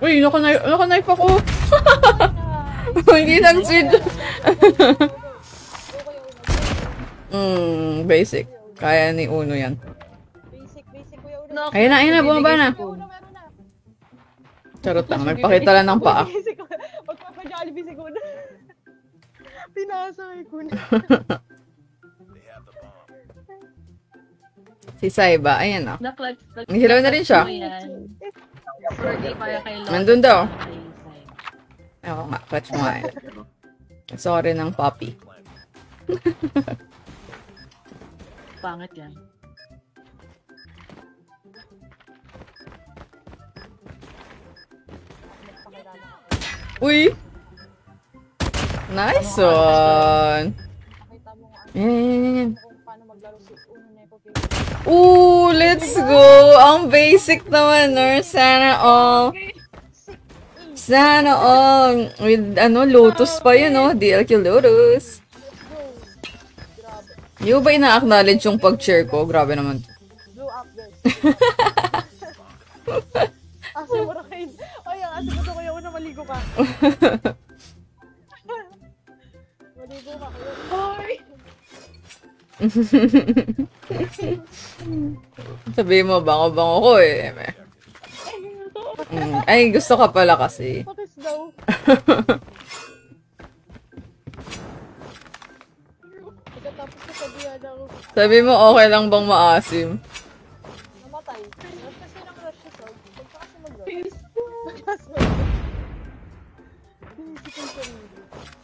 Uy, naka-knife ako. Hindi nag-seed. Basic. Kaya ni Uno yan. Basic, Kuya Uno. Ayun na, bumaba na. Charot lang, nagpakita lang ng paa. Magpapa-Jollibee si Kuna. Pinasa kay Kuna. Si Saiba, ayan o. Na-clutch. Hilaw na rin siya. Nandun daw. Ako nga, clutch mo nga. Sorry ng puppy. Pangit yan. Uy! Nice one! Yan. Ooh, let's go! Ang basic naman, nurse. Sana all. Sana all. With, Lotus pa yun, no? DLQ Lotus. Hindi mo ba ina-acknowledge yung pag-share ko? Grabe naman. Blow up, guys. Asa mo na kayo. Ay, asa mo to Kuya Uno, maligo ka. Maligo ka, Kuya Uno. Ay! Sabihin mo, bango-bango ko eh. Ay, gusto ka pala kasi. Pakis daw. Pagkatapos na sabihan ako. Sabi mo, okay lang bang maasim? Namatay. Rush kasi ng rush siya, so. Huwag ka kasi mag-rush.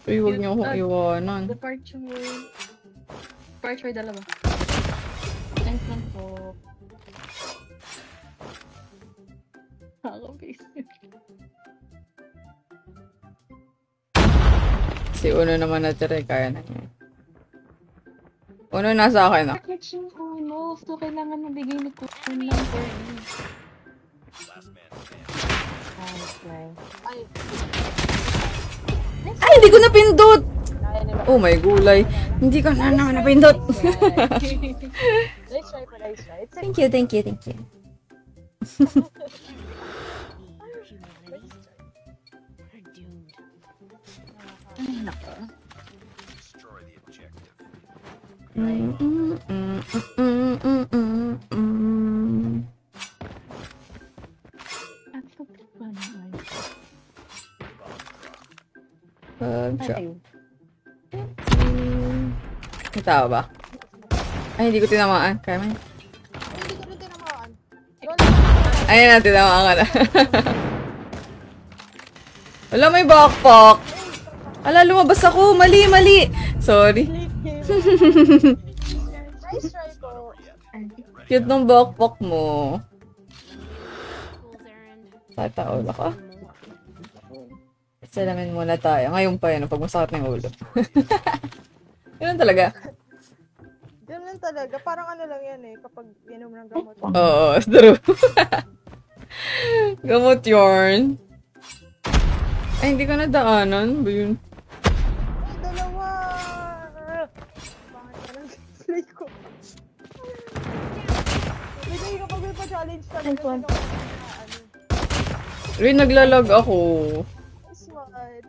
Uy, huwag niyo akong iwanan. Departure dalawa. Thanks lang po. Nakaka-basic. Si Uno naman natira, kaya na niya. Uno nasa akin na. Clutch yung Uno. So, kailangan mabigay ni Kuno ng 4D. Ay, hindi ko napindot! Oh my gulay. Hindi ko na naman napindot. Nice try. Thank you. Ay, nako. May tao ba? Ay, hindi ko tinamaan. Kaya man. Hindi ko rin tinamaan. Ayun na, tinamaan ka na. Wala, may backpack. Ala, lumabas ako. Mali. Sorry. Nice try ko. Cute ng backpack mo. Tataol ako. Salamin muna tayo. Ngayon pa yan, pag masakit ng ulo. Ganun talaga. Ganun talaga. Parang ano lang yan eh, kapag inom ng gamot. Oo, true. Gamot yarn. Ay, hindi ko nadaanan. Ba yun? Ay, dalawa! Bakit ka lang display ko? Bigay kapag may pa-challenge talaga. Uy, naglalag ako. Smart.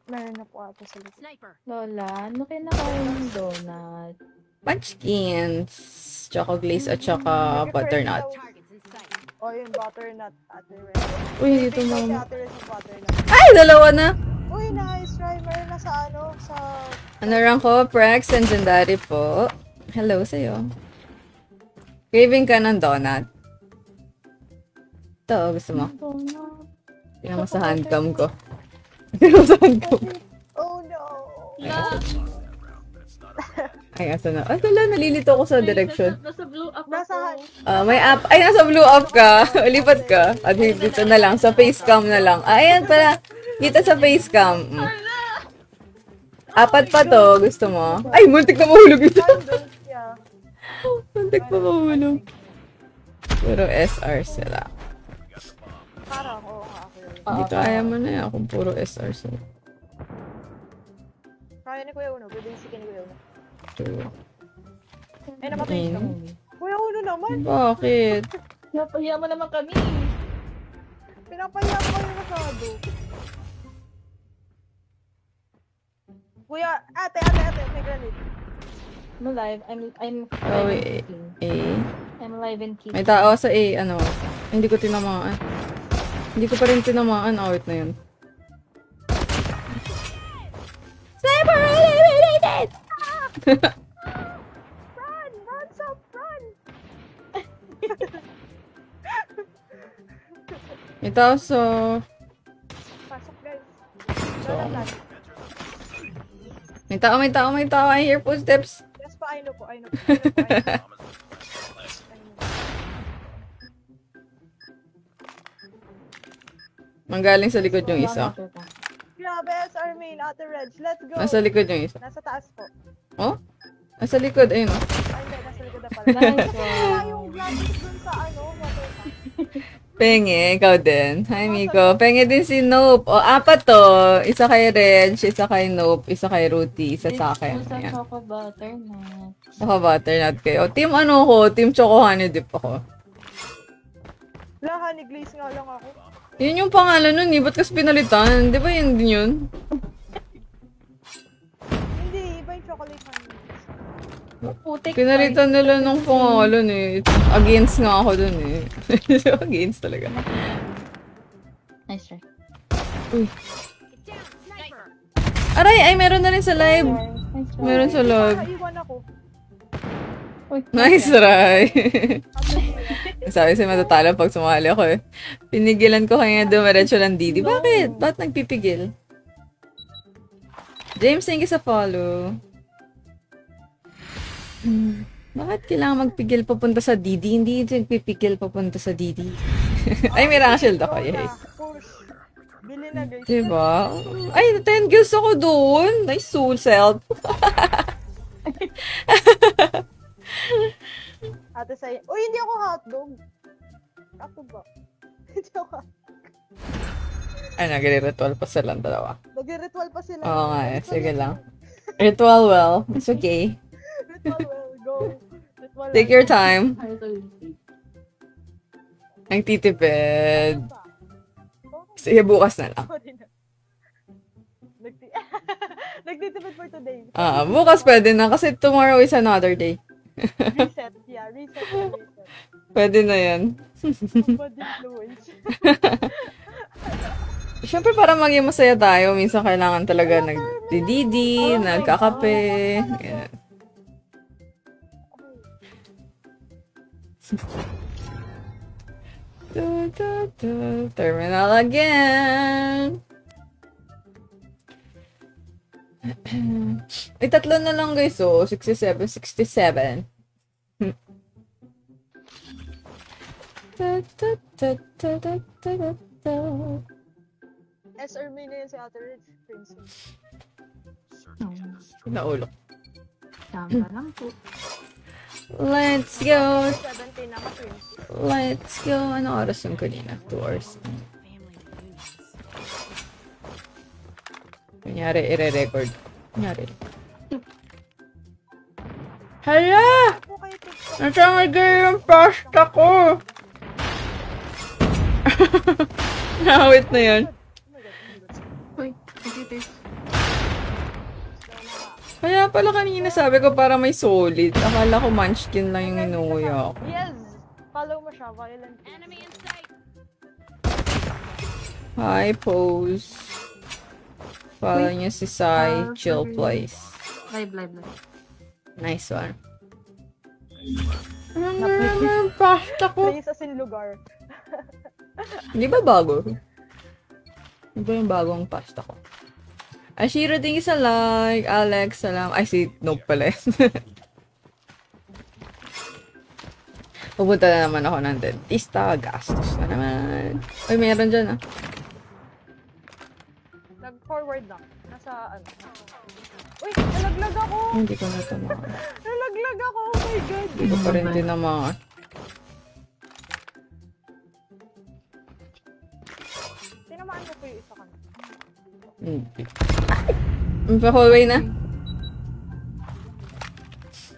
Meron na po ata sa likod. Lola, ano kinakain ng donut? Munchkins. Choco glaze at saka butternut. Oh, yun, butternut. Ate Ren. Uy, dito Ate mo. Ren sa butternut. Ay, dalawa na. Uy, nice try. Meron na sa sa... Ano lang ko? Prex and Jandari po. Hello sa'yo. Craving ka ng donut? Ito, gusto mo? Donut. Tingnan mo sa handcam ko. Tingnan mo sa handcam. Oh, no. Ay, asa na? Ay, wala, nalilito ako sa direction. Nasa blue up Nasa... May app. Ay, nasa blue up ka. Lipat ka. At dito na lang. Sa facecam na lang. Ayan pala. Dito sa facecam. Apat pa to. Gusto mo? Ay, muntik na mahulog ito. Muntik pa mahulog. Pero SR sila. Parang, oo nga ako yun. Hindi kaya mo na yan kung puro SR sila. Kaya ni Kuya Uno. Bibisikin ni Kuya Uno. True. Ay, namatay siya. Kuya Uno naman. Bakit? Napahiya mo naman kami. Pinapahiya ko kayo masyado. Kuya, ate, may granite. I'm alive. I'm Oh, live eh. and kicking. Eh. I'm live and kicking. May tao sa A, ano. Hindi ko tinamaan. Hindi ko pa rin tinamaan. Awit na yun. Sniper eliminated! Run! Run, Sop! Run! May tao sa... Pasok, guys. So, Lalat. may tao. I hear footsteps. Yes pa, I know po. Manggaling sa likod yung isa. Grabe, SR main, Ate Reg. Let's go. Nasa likod yung isa. Nasa taas po. Oh? Nasa likod, ayun oh. Ay, hindi. Nasa likod na pala. Nice Wala one. yung vloggers dun sa water tank. Penge, ikaw din. Hi, Miko. Penge din si Nope. O, apat to. Isa kay Reg, isa kay Nope, isa kay Ruti, isa sa akin. Sa Ayan. choco butternut. Saka butternut kayo. Team ano ko? Team Choco Honey Dip ako. Wala, honey glaze nga lang ako. Yun yung pangalan nun eh. Ba't kasi pinalitan? Di ba yun din yun? Hindi, iba yung chocolate honey glaze. Putik. Pinalitan nila ng pangalan eh. Against nga ako dun eh. Against talaga. Nice try. Uy. Aray! Ay, meron na rin sa live. Nice try. Meron sa live. Iwan ako. Uy, Nice try. Sabi si matatalo pag sumali ako eh. Pinigilan ko kaya dumiretso ng Didi. Bakit? Ba't nagpipigil? James, thank you sa follow. Bakit kailangan magpigil papunta sa Didi? Hindi nagpipigil papunta sa Didi. Ay, may rank shield ako. Yay. Push. Bili na, guys. Diba? Ay, 10 kills ako doon. Nice soul self. Ate sa'yo. Uy, hindi ako hotdog. Ako ba? Hindi ako hotdog. Ay, nagre-ritual pa silang dalawa. Nag-ritual pa sila. Oo nga eh. Sige lang. Ritual well. It's okay. Ritual well. Go. Ritual Take well. your time. Go. Nagtitipid. Sige, bukas na lang. Sorry na. Nagtitipid for today. Bukas pwede na kasi tomorrow is another day. Reset. Yeah, reset. Pwede na yan. Bad influence. Siyempre para maging masaya tayo, minsan kailangan talaga nagdididi, nagkakape. Ganyan. Terminal again. Ay, tatlo na lang guys, oh. 67, 67. SR main na yun si Ate Rich. Princess. Naulok. Tama lang po. Let's go. 17 na ka-princess. Let's go. Ano oras yung kanina? 2 hours. Kunyari, i-record. Kunyari. Hala! Ako kayo TikTok. Nasamagay yung pasta ko! Nawit na yan. Uy, okay. Kaya pala kanina sabi ko para may solid. Akala ko munchkin lang yung inuuya ako. Yes! Follow mo siya. Violent. Enemy in sight. Hi, pose. Follow niyo si Sai. Chill place. Live. Nice one. Ang pasta ko. Place as in lugar. Di ba bago? Di ba yung bagong pasta ko? Ashiro, thank you sa like. Alex, salam. Ay, si Nope pala. Pupunta na naman ako ng dentista. Gastos na naman. Ay, meron dyan ah. Nag-forward na. Nasa ano. Uy! Nalaglag ako! Hindi ko na tamahan. Nalaglag ako! Oh my god! Hindi ko pa rin tinamaan. Tinamaan ko po yung isa kanina. Hindi. Pa hallway na.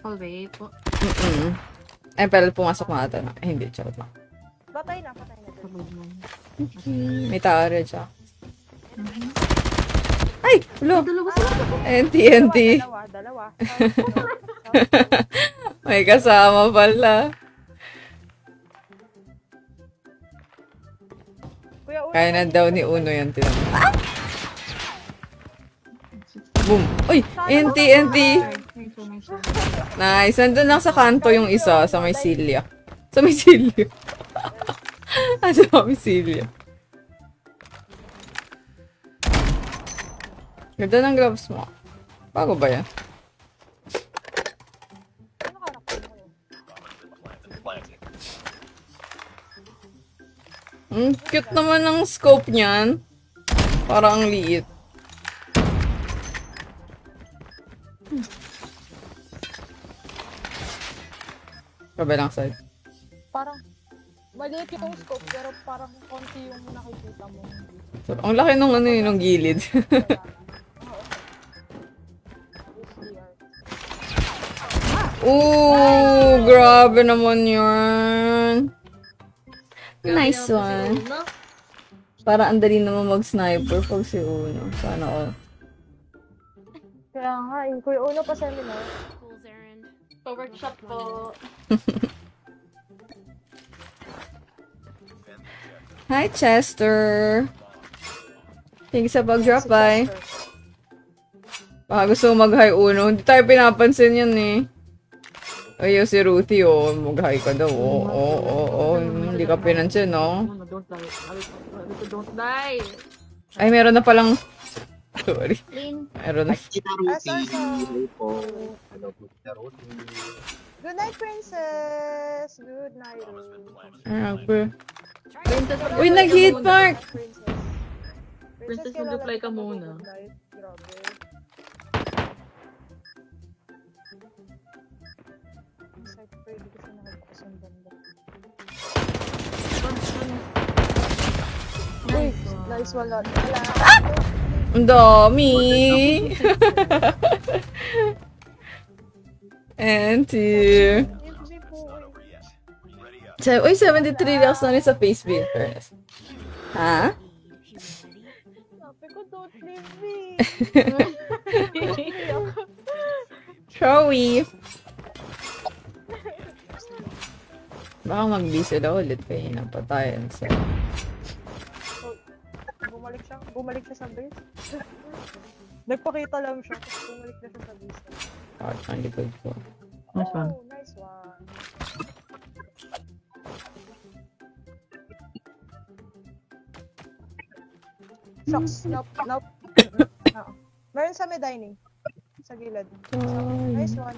Hallway po. Ay, pero pumasok na ata na. Hindi, charot lang. Patay na, patay na. May tao rin siya. Ay! Ulo! Dalawa sila. NT. Dalawa. May kasama pala. Kuya, Uno, Kaya na daw ni Uno yung tinanong. Ah! Boom! Uy! NT! Nice. Nandun lang sa kanto yung isa, sa may silya. Sa may silya. Sa may silya. Ganda ng gloves mo. Bago ba yan? ano karakter mo yun? Cute naman ng scope niyan. Parang ang liit. Kabilang side. Parang, maliit yung scope, pero parang konti yung nakikita mo. So, ang laki nung ano yun, nung gilid. Ooh, grabe naman yun. Nice one. Para ang dali naman mag-sniper pag si Uno. Sana all. Kaya nga, yung Kuya Uno pa seminar. Pa-workshop po. Hi, Chester. Thank you sa pag-drop by. Baka gusto mo mag-hi Uno. Hindi tayo pinapansin yan eh. Ayaw si Ruthie, oh. Mag-hi ka daw. Oo. Hindi ka pinansin, no? Don't die. Don't die. Ay, meron na palang... Sorry. Lin. Meron na. Kita Ruti. Po. Hello po, Kita Ruti. Good night, princess! Good night, Ruth. Grabe. Princess, Uy, nag-hit mark! Princess, mag-reply ka muna. Good night. Grabe. Sniper, hindi ko siya nakagbukas ang banda. Uy, nice one lot. Wala. Ang dami! Auntie. Uy, 73 lakhs na rin sa face bill. Ha? Sabi ko, don't leave me. Showy. Baka mag-busy daw ulit kayo napatayan siya. Bumalik siya sa base. Nagpakita lang siya, tapos bumalik na siya sa base. Ang likod ko. Nice one. Oh, nice one. Shucks, nope. Oo. Meron sa may dining. Sa gilid. Nice one.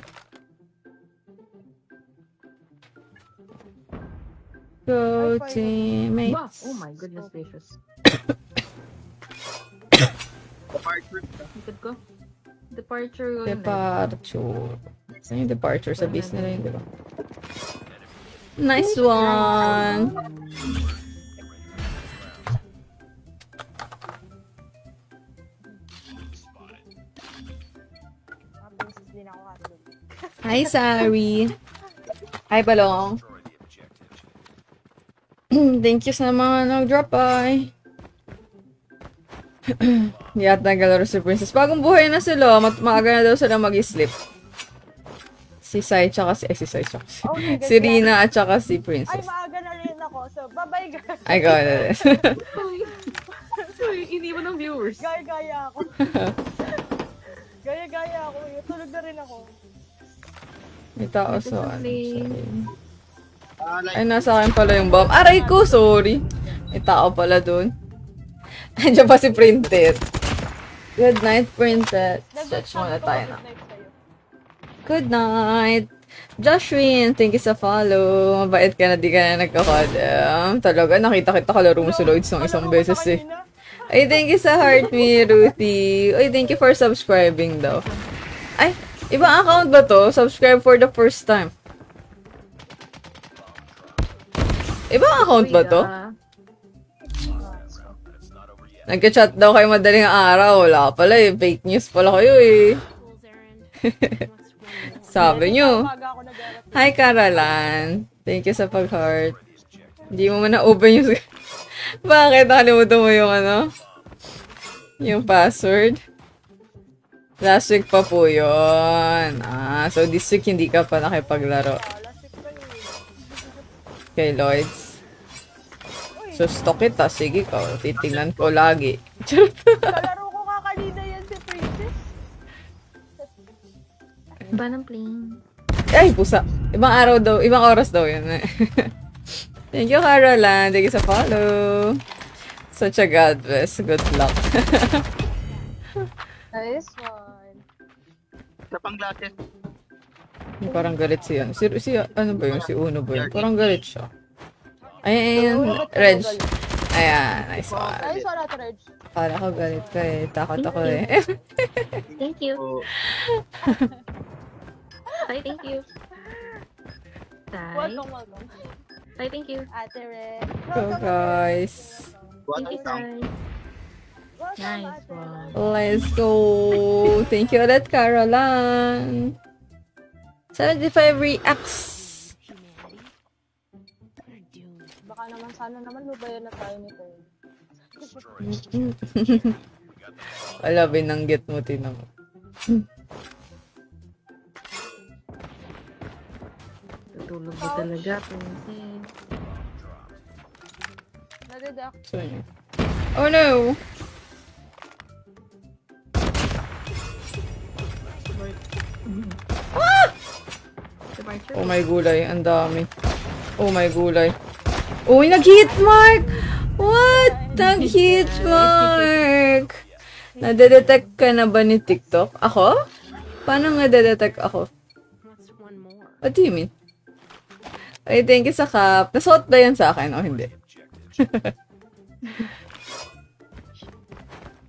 Go Wow. teammates. Oh my goodness gracious. Likod ko. Departure ko yun. Departure. Saan yung departure? Sa base nila yun, di ba? Nice one! Hi, Sari! Hi, Balong! Thank you sa mga nag-drop by! Hindi at nagalaro si Princess. Bagong buhay na sila. Maaga na daw sila mag-sleep. Si Sai tsaka si... si Sai tsaka si... Okay, si Rina at tsaka si Ay, Princess. maaga na rin ako. So, bye-bye guys. Ay, got it. Uy, iniwan ng viewers. Gaya-gaya ako. Gaya-gaya ako. Tulog na rin ako. May tao sa... Something. Ay, nasa akin pala yung bomb. Aray ko, sorry. May tao pala dun. Andiyan pa si Printed. Good night, Printed. Stretch muna tayo na. Good night. Joshwin, thank you sa follow. Mabait ka na, di ka na nagkakadam. Talaga, nakita-kita ka laro mo sa Lloyds ng isang beses eh. Ay, thank you sa heart me, Ruthie. Ay, thank you for subscribing daw. Ay, ibang account ba to? Subscribe for the first time. Ibang account ba to? Nagka-chat daw kayo madaling araw. Wala pala eh. Fake news pala kayo eh. Sabi nyo. Umaga ako nag-aarap. Hi, Carolan. Thank you sa pag-heart. Hindi mo man na-open yung... Bakit? Nakalimutan mo yung ano? Yung password? Last week pa po yun. So this week hindi ka pa nakipaglaro. Last week pa yun. Kay Lloyds. So stock kita. Sige ko. Titingnan ko lagi. Kalaro ko kakalina yan si Princess. Ba ng plane? Ay, pusa. Ibang araw daw. Ibang oras daw yun. Thank you, Carolan. Thank you sa follow. Such a God bless. Good luck. Nice one. Sa pang-glasses. Parang galit siya. Ano ba yun? Si Uno ba yun? Parang galit siya. Ayan, Reg. Ayan, nice one. Nice one ate Reg. Para ko galit ka eh. Takot ako eh. Thank you. So, Hi, thank you. Hi. Welcome, welcome. Hi, thank you. Ate Reg. So guys, what Thank you, ang Sai. Welcome, Nice Ate one. Reg. let's go. Thank you ulit, Caroline. 75 reacts. Baka naman sana naman lubayan na tayo nito. Wala, binanggit mo, tinan mo. Tutulog ba talaga, Princess? Nadidak. So, yun. Oh no! Departure? Oh my gulay, ang dami. Oh my gulay. Uy, nag-hit mark! What? Nag-hit mark! Nadedetect ka na ba ni TikTok? Ako? Paano nadedetect ako? What do you mean? Ay, thank you sa cup. Nasuot ba yan sa akin o hindi?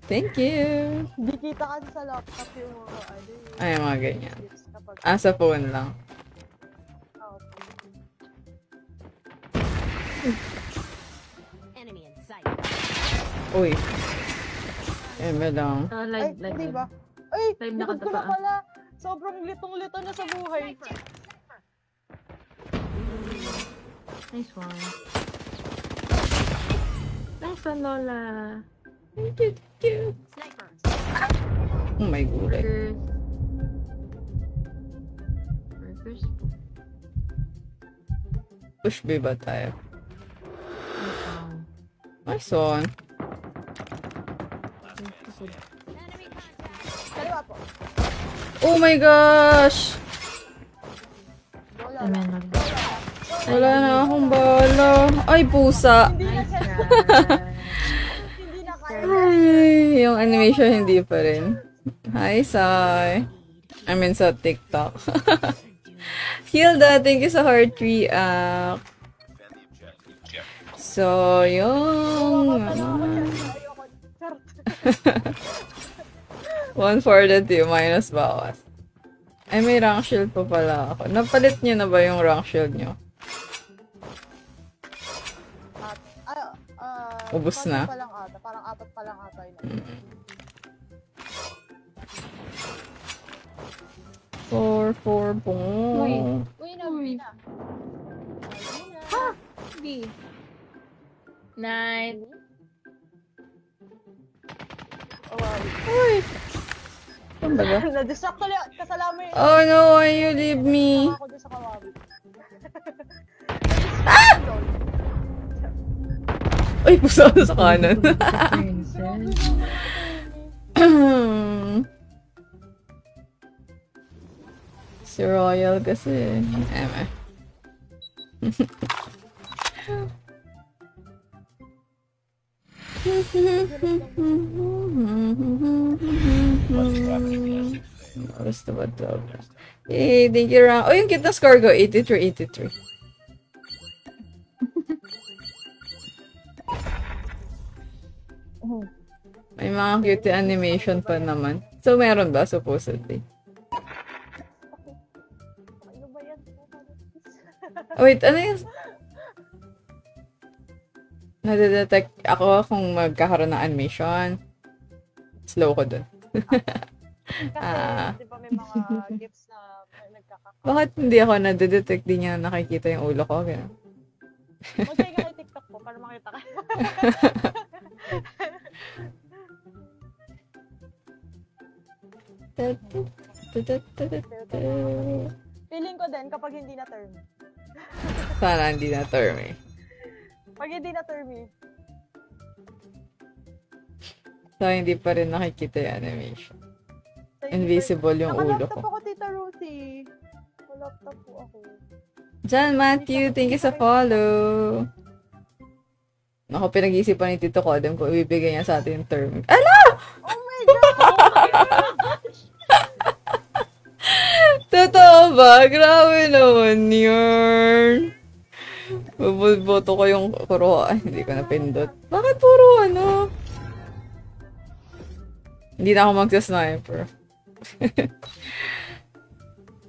Thank you. Di kita kasi sa laptop yung mga ano. Ay, mga ganyan. Clips kapag Sa phone lang. out. Uy. Eme lang. Ah, Ay, live. hindi ba? Ay, Live likod ko na nakatapa. pala. Sobrang litong-lito na sa buhay. Nice one. Nice one, Lola. Thank you, thank you. Oh my gulay. Burgers. Burgers. Push B ba tayo? Wow. Nice one. Kaliwa po. Oh my gosh! Wala Amen, lang. Lola. Wala na akong bala. Ay, pusa. Hindi na Nice kaya. try. Hindi na kaya. Ay, yung animation hindi pa rin. Hi, Sai. I mean, sa TikTok. Hilda, thank you sa heart react. So, yung... Ayoko. Charot. 1 for the team, minus bawas. Ay, may rank shield pa pala ako. Napalit niyo na ba yung rank shield niyo? Ubus na? Pa lang ata. Parang apat pa lang ata yun. 4 boom. Uy, nabi na. Ha! B. Night. Oh, wow. Uy! Saan ba ba? Na-distract ko lang. Kasalaman yun. Oh no, why you leave me? Ako dyan sa kawawi. Ay, pusa sa kanan. Princess. Si Royal kasi. Eme. Basta ba ito? Eh, thank you, Ram. Oh, yung cute na score ko. 83. May mga cute animation pa naman. So, meron ba, supposedly? Ano ba yan? Wait, ano yung... Nadedetect ako kung magkakaroon ng animation. Slow ko dun. Kasi, di ba may mga gifts na nagkakaroon. Bakit hindi ako nadedetect? Di niya nakikita yung ulo ko. Ganun. Mag-try ka kay TikTok ko para makita ka. Feeling ko din kapag hindi na term. Sana hindi na term eh. Pag hindi na term eh. So, hindi pa rin nakikita yung animation. So, Invisible yung ulo Naka-laptop ko. ako, Tita Ruthie. Naka-laptop po ako. John Matthew, thank you sa follow. Ako, pinag-iisipan ni Tito Codem kung ibibigay niya sa atin yung term. Ala! Oh my God! Totoo ba? Grabe naman yun. Boto ko yung puro, hindi ko napindot. Bakit puro ano? Hindi na ako magsasniper.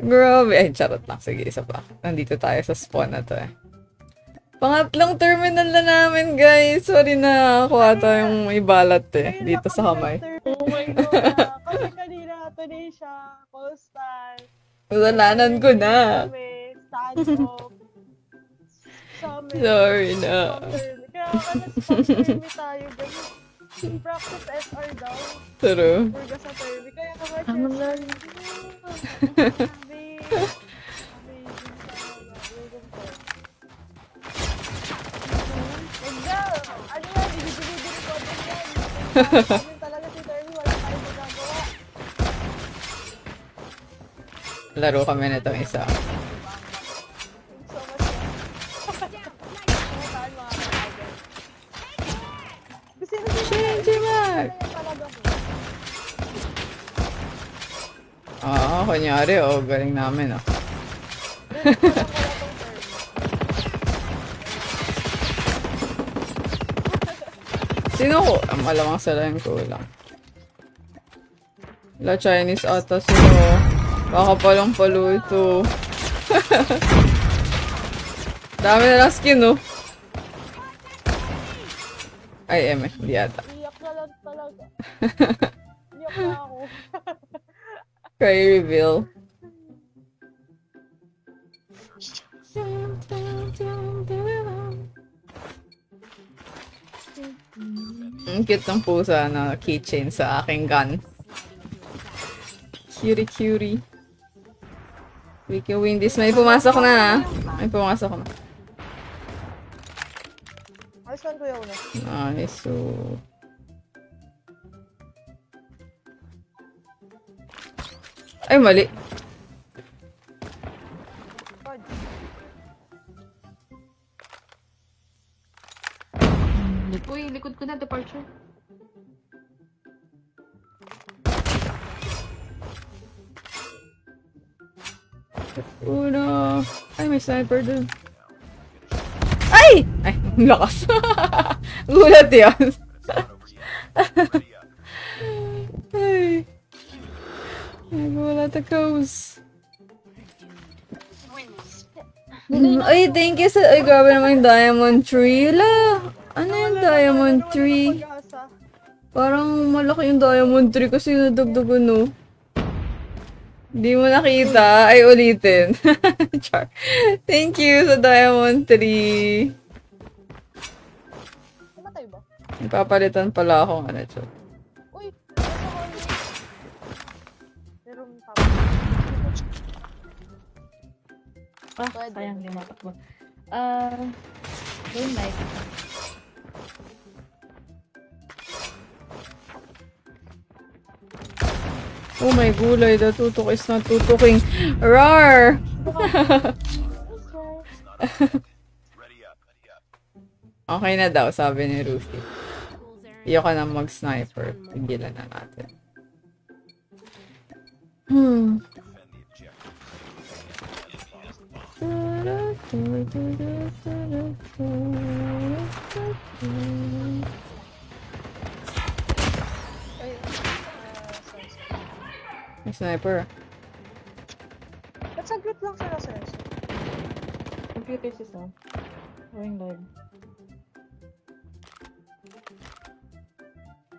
Grabe. Ay, charot lang. Sige, isa pa. Nandito tayo sa spawn na to eh. Pangatlong terminal na namin, guys. Sorry na ako ata yung may balat eh. Dito sa kamay. Oh my God. Kasi kanina, today siya, Coastal. Kasalanan ko na. Stand-up. Summit. Sorry na. Kaya nag-termi tayo, guys. Practice SR daw. True. Burga sa termi. Kaya ka Ang lalim. Talaga si Termi, wala tayong magagawa. Laro kami na itong isa. Thanks so much. Sumutaan mga kaibigan. Kasi Change Mag! talaga ko. Oo, kunyari, galing namin, oh. Wala tong Termi. Sino ko? Malamang sila yung kulang. La Chinese ata sila. Baka palang palo ito. Dami na lang skin, no? Ay, eme. Hindi ata. Iyak na lang talaga. Iyak na ako. Cry reveal. Ang cute ng pusa na keychain sa aking gun. Cutie cutie. We can win this. May pumasok na, ha? May pumasok na. Ayos lang kuya una. Nice. So... Ay, mali. God. Uy, likod ko na, departure. Una. Ay, may sniper dun. Ay! Ay, ang lakas. Gulat yan. Ay. Nagulat ako. Ay, thank you sa... Ay, grabe naman yung diamond tree. La, ano yung diamond tree? Pag-asa. Parang malaki yung diamond tree kasi nadagdagan, no? Hindi mo nakita. Ay, ulitin. Char. Thank you sa diamond tree. Namatay ba? Papalitan pala akong ano, char. Uy! Meron pa. Sayang, di matakbo. Don't like. Oh my gulay, the tutok is not tutuking. Rar! Okay na daw, sabi ni Rufy. Iyo ka na mag-sniper. Tigilan na natin. Ay, May sniper. ba't saglit lang sila sense? Computer system. Going live.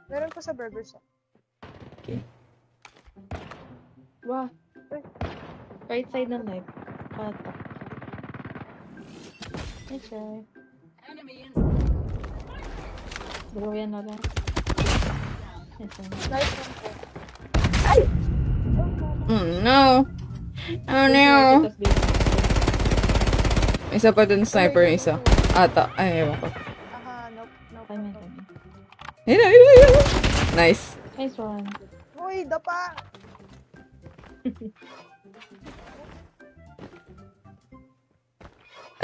Meron pa sa burger shop. Okay. Wow. Right side ng knife. Patak. Nice try. Dalawa yan na lang. Nice one. Nice one po. No. Oh no. Tapos dito. Isa pa dun sniper yung isa. Ata. Ay, ewan ko. Aha, nope. Time yan, time. Ayun. Nice. Nice one. Uy, dapa!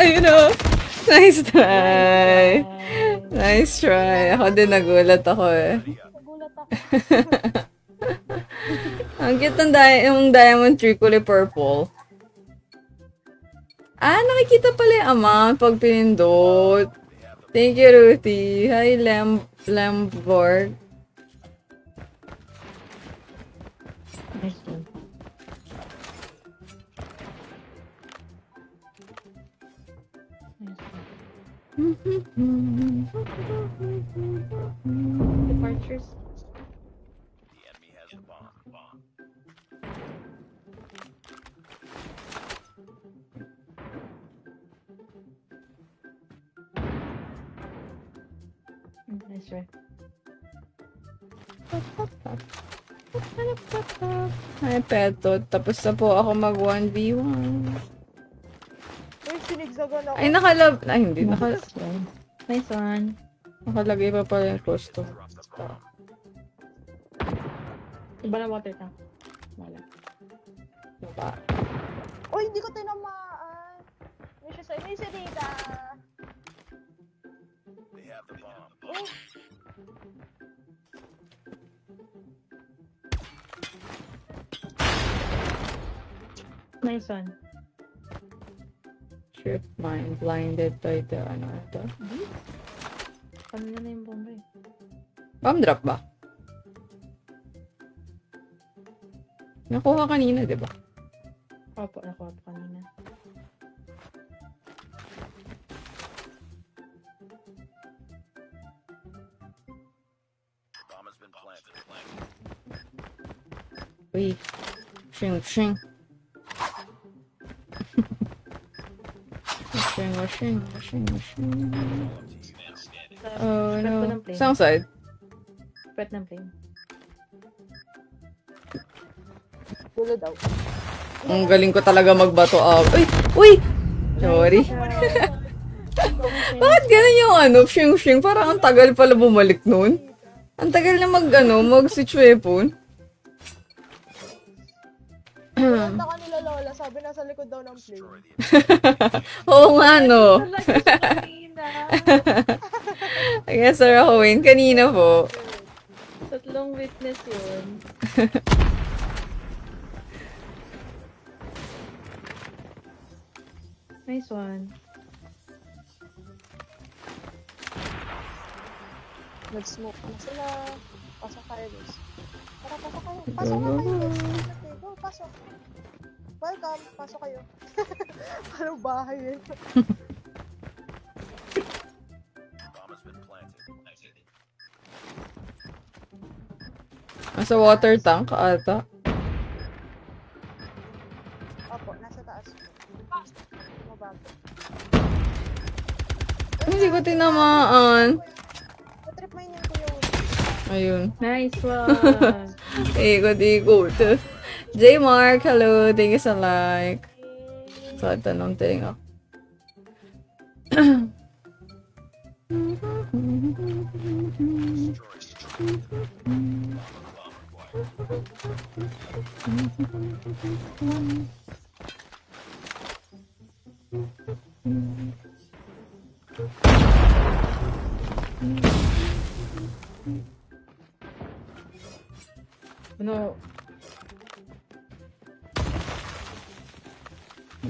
Ayun o. Nice try. Nice. Nice try. Ako din nagulat ako eh. Nagulat ako. Ang cute ng yung diamond tree kulay purple. Ah, nakikita pala yung amount pag pinindot. Thank you, Ruthie. Hi, Lambord. Nice one. Departures. Nice try. Hi, Petot. Tapos na po ako mag 1v1. Uy, sinigsagan ako. Ay, nakalab... Ay, hindi. Nice one. Nice one. Nakalagay pa pala yung costo. Iba na water tank. Wala. Diba? Uy, hindi ko tinamaan. May siya sa'yo. May si Rita. Uy, Nice one. Trip mine. Blinded by the ano ito. Kanina na yung bomba eh. Bomb drop ba? Nakuha kanina, di ba? Opo, nakuha po kanina. Uy. Shing, shing. Shing. Oh Spread ko no. ng flame. Saan side? Spread ng flame. gulo daw. Ang galing ko talaga magbato up. Uy! Uy! Sorry. Bakit ganun yung ano, shing? Parang ang tagal pala bumalik nun. Ang tagal na mag-switch weapon. Pinanta ka nila Lola. Sabi nasa likod daw ng plane. Oo nga, no. Talaga siya kanina. Yes, sir, ako Wayne. Kanina po. Tatlong witness yun. Nice one. Nag-smoke na sila. Pasok kayo, Liz. Tara, pasok kayo. Pasok na kayo, Liz. Okay, go, pasok. Welcome. Pasok kayo. Parang bahay eh. Nasa water tank ata. Opo, nasa taas. Mabago. Hindi ko tinamaan. Matrip mo yun yung kuya. Ayun. Nice one. Ikot. J Mark, hello. Thank you sa like. So, tanong ako. No.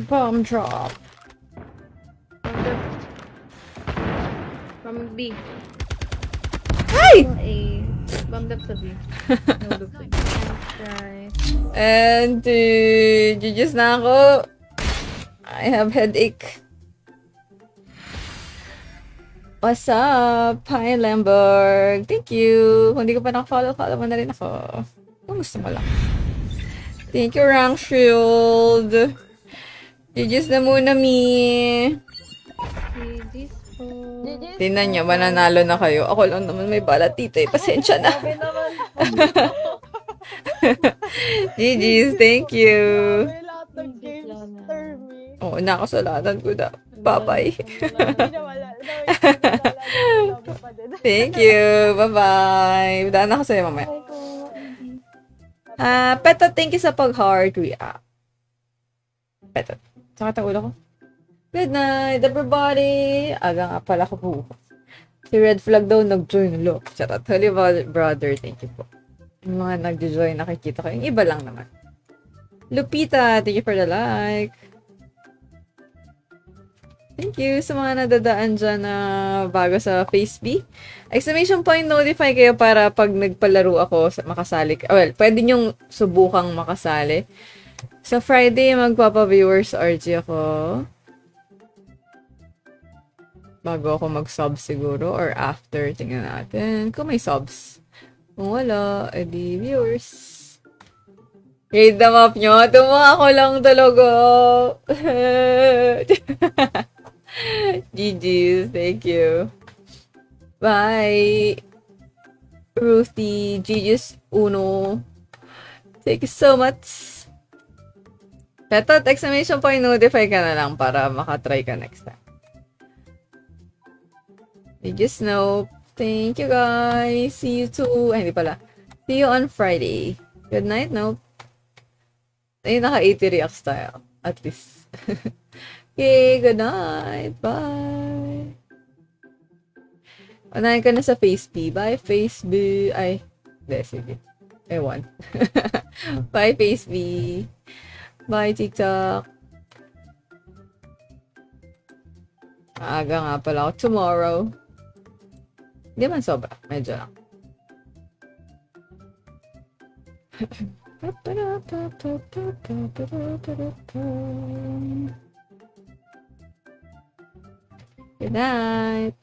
Bomb drop. From B. Hi! A. Bombed up sa B. No look. Nice try. And GG's na ako. I have headache. What's up? Hi, Lamborg. Thank you. Kung di ko pa nakafollow, follow mo na rin ako. Kung gusto mo lang. Thank you, Rank Shield. GG's na muna, mi. GG's po. GG's. Tingnan nyo, mananalo na kayo. Ako lang naman may balat dito eh. Pasensya na. Grabe naman. GG's, thank you. Grabe lahat ng games, Termy. Oo, nakasalatan ko na. Bye-bye. Hindi na wala. Thank you. Bye-bye. Daan ako sa'yo mamaya. Petot, thank you sa pag-heart react. Petot. Sakit ang ulo ko. Good night, everybody. Aga nga pala ko po. Si Red Flag daw nag-join. Look, charot. Holy brother, thank you po. Yung mga nag-join, nakikita ko. Yung iba lang naman. Lupita, thank you for the like. Thank you sa mga nadadaan dyan na bago sa FaceB. Exclamation point, notify kayo para pag nagpalaro ako, makasali. Well, pwede nyong subukang makasali. Sa Friday, magpapa-viewers RG ako. Bago ako mag-sub siguro or after, tingnan natin. Kung may subs. Kung wala, edi viewers. Read the map nyo. Tumawa ko lang talaga. GG's. Thank you. Bye. Ruthie. GG's Uno. Thank you so much. Petot, exclamation point, notify ka na lang para makatry ka next time. GG's Nope. Thank you guys. See you too. Ay, hindi pala. See you on Friday. Good night, Nope. Ay, naka-80 reacts tayo. At least. Okay, good night. Bye. Unahin ka na sa FaceB. Bye, FaceB. Ay, hindi, sige. Ewan. Bye, FaceB. Bye, TikTok. Maaga nga pala ako. Tomorrow. Hindi man sobra. Medyo lang. Good night.